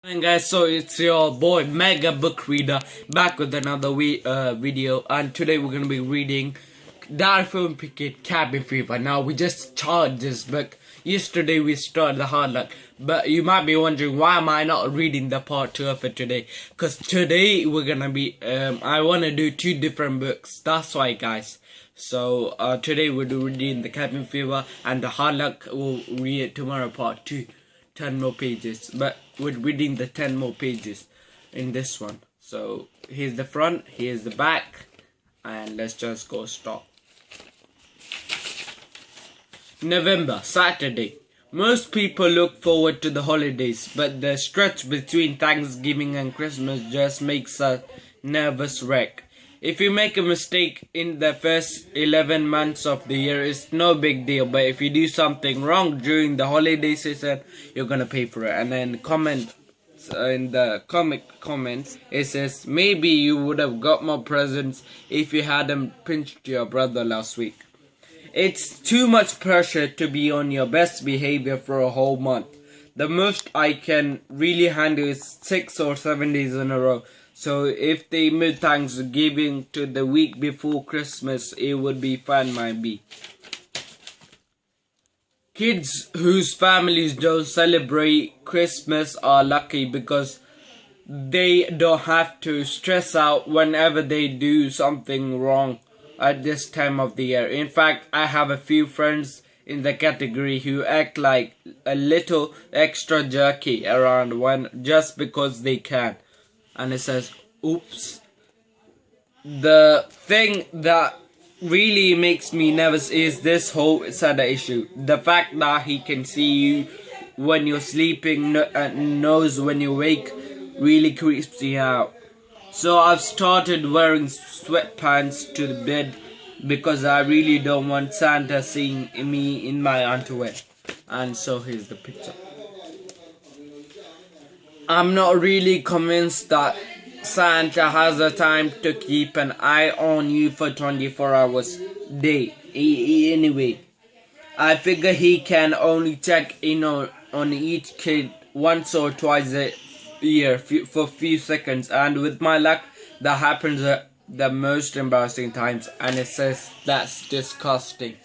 And guys, so it's your boy Mega Book Reader back with another video, and today we're gonna be reading Wimpy Cabin Fever. Now we just started this book. Yesterday we started the hard luck, but you might be wondering why am I not reading the part 2 of it today? Cause today we're gonna be I wanna do 2 different books. That's why, guys. So today we're reading the Cabin Fever, and the hard luck we'll read it tomorrow, part 2. 10 more pages, but we're reading the 10 more pages in this one. So here's the front, here's the back, and let's just go start. November, Saturday. Most people look forward to the holidays, but the stretch between Thanksgiving and Christmas just makes a nervous wreck. If you make a mistake in the first 11 months of the year, it's no big deal. But if you do something wrong during the holiday season, you're gonna pay for it. And then in the comments, it says, maybe you would have got more presents if you hadn't pinched your brother last week. It's too much pressure to be on your best behavior for a whole month. The most I can really handle is 6 or 7 days in a row. So if they move Thanksgiving to the week before Christmas, it would be fine, might be. Kids whose families don't celebrate Christmas are lucky because they don't have to stress out whenever they do something wrong at this time of the year. In fact, I have a few friends in the category who act like a little extra jerky around just because they can. And it says, oops. The thing that really makes me nervous is this whole Sada issue. The fact that he can see you when you're sleeping and knows when you wake really creeps me out. So I've started wearing sweatpants to the bed because I really don't want Santa seeing me in my underwear. And so here's the picture. I'm not really convinced that Santa has the time to keep an eye on you for 24 hours a day. Anyway, I figure he can only check in on each kid once or twice a year for a few seconds, and with my luck that happens at the most embarrassing times. And it says that's disgusting.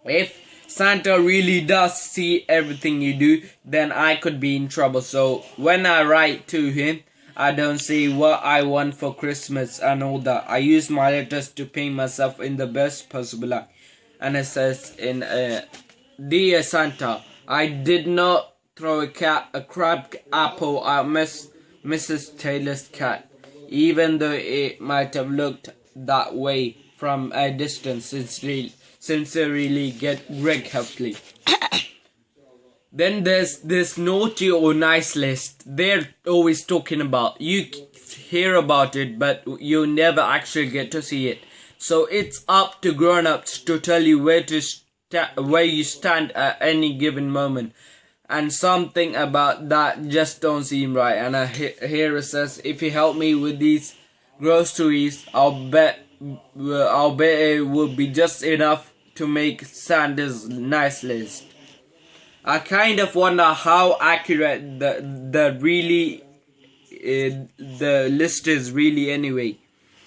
If Santa really does see everything you do, then I could be in trouble. So when I write to him, I don't say what I want for Christmas and all that. I use my letters to paint myself in the best possible light. And it says in Dear Santa, I did not throw a crabbed apple at Mrs. Taylor's cat, even though it might have looked that way from a distance. Sincerely, get Greg Heffley. Then there's this naughty or nice list they're always talking about. You hear about it, but you never actually get to see it. So it's up to grown-ups to tell you where you stand at any given moment. And something about that just don't seem right. And here it says, if you help me with these groceries, I'll bet it will be just enough to make Santa's nice list. I kind of wonder how accurate the list is really anyway.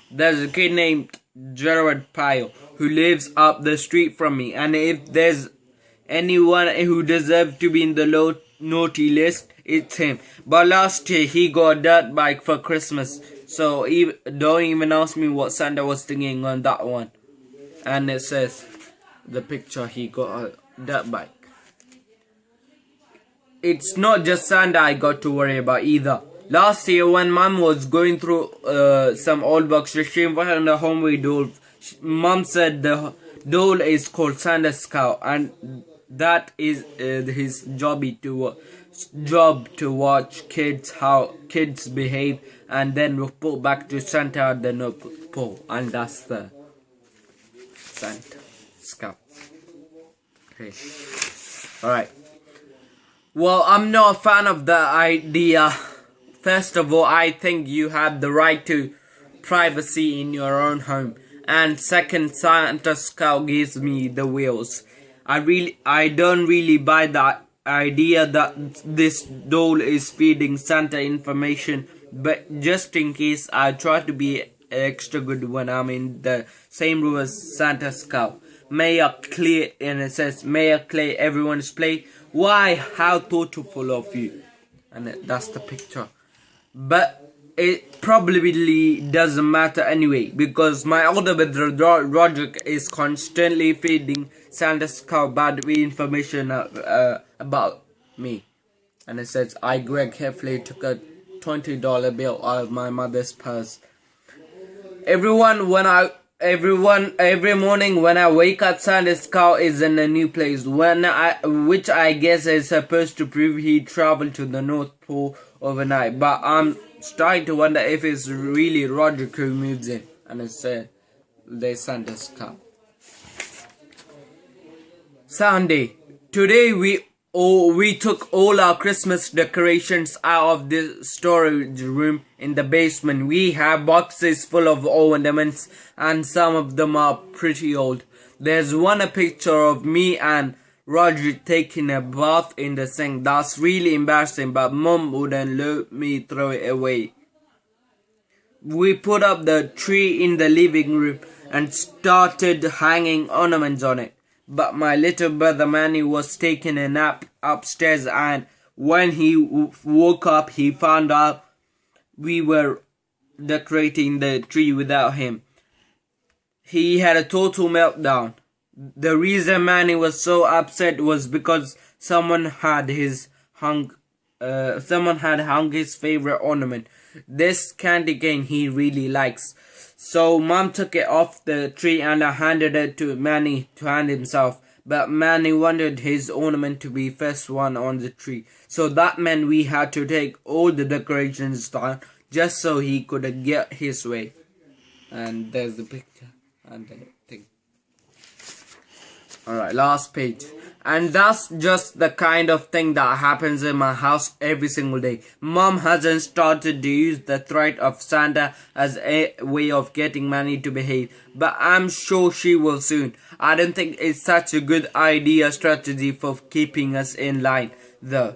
There's a kid named Gerard Pyle who lives up the street from me, and if there's anyone who deserves to be in the naughty list, it's him. But last year he got a dirt bike for Christmas, so don't even ask me what Santa was thinking on that one. And it says the picture, he got a dirt bike. It's not just Santa I got to worry about either. Last year when Mom was going through some old boxes, she found a homemade doll. Mom said the doll is called Santa Scout, and that is his job to watch how kids behave and then report back to Santa at the North Pole. And that's the Santa Scout. Okay. Alright. Well, I'm not a fan of the idea. First of all, I think you have the right to privacy in your own home. And second, Santa Scout gives me the wheels. I don't really buy that idea that this doll is feeding Santa information, but just in case, I try to be extra good when I'm in the same room as Santa's cow. May I clear, and it says, may I clear everyone's play? Why? How thoughtful of you. And that's the picture. But it probably doesn't matter anyway, because my older brother Roger is constantly feeding Santa's cow bad information about me. And it says, I, Greg, carefully took a $20 bill out of my mother's purse. Every morning when I wake up, Santa's cow is in a new place, which I guess is supposed to prove he traveled to the North Pole overnight. But I'm starting to wonder if it's really Roger who moves in. And it said, there's Santa's cow. Sunday. Today we took all our Christmas decorations out of the storage room in the basement. We have boxes full of ornaments, and some of them are pretty old. There's a picture of me and Roger taking a bath in the sink. That's really embarrassing, but Mom wouldn't let me throw it away. We put up the tree in the living room and started hanging ornaments on it. But my little brother Manny was taking a nap upstairs, and when he woke up, he found out we were decorating the tree without him. He had a total meltdown. The reason Manny was so upset was because someone had hung his favorite ornament, this candy cane he really likes. So Mom took it off the tree and I handed it to Manny to hand himself. But Manny wanted his ornament to be first one on the tree. So that meant we had to take all the decorations down just so he could get his way. And there's the picture and the thing. Alright, last page. And that's just the kind of thing that happens in my house every single day. Mom hasn't started to use the threat of Santa as a way of getting Manny to behave, but I'm sure she will soon. I don't think it's such a good strategy for keeping us in line, though.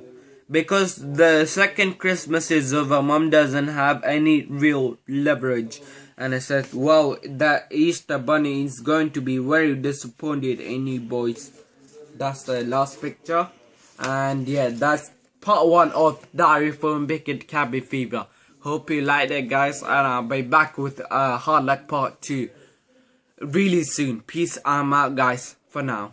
Because the second Christmas is over, Mom doesn't have any real leverage. And I said, well, that Easter bunny is going to be very disappointed in you boys. That's the last picture. And yeah, that's part 1 of Diary from Wicked Cabin Fever. Hope you liked it, guys, and I'll be back with Hard Luck part 2 really soon. Peace, I'm out, guys, for now.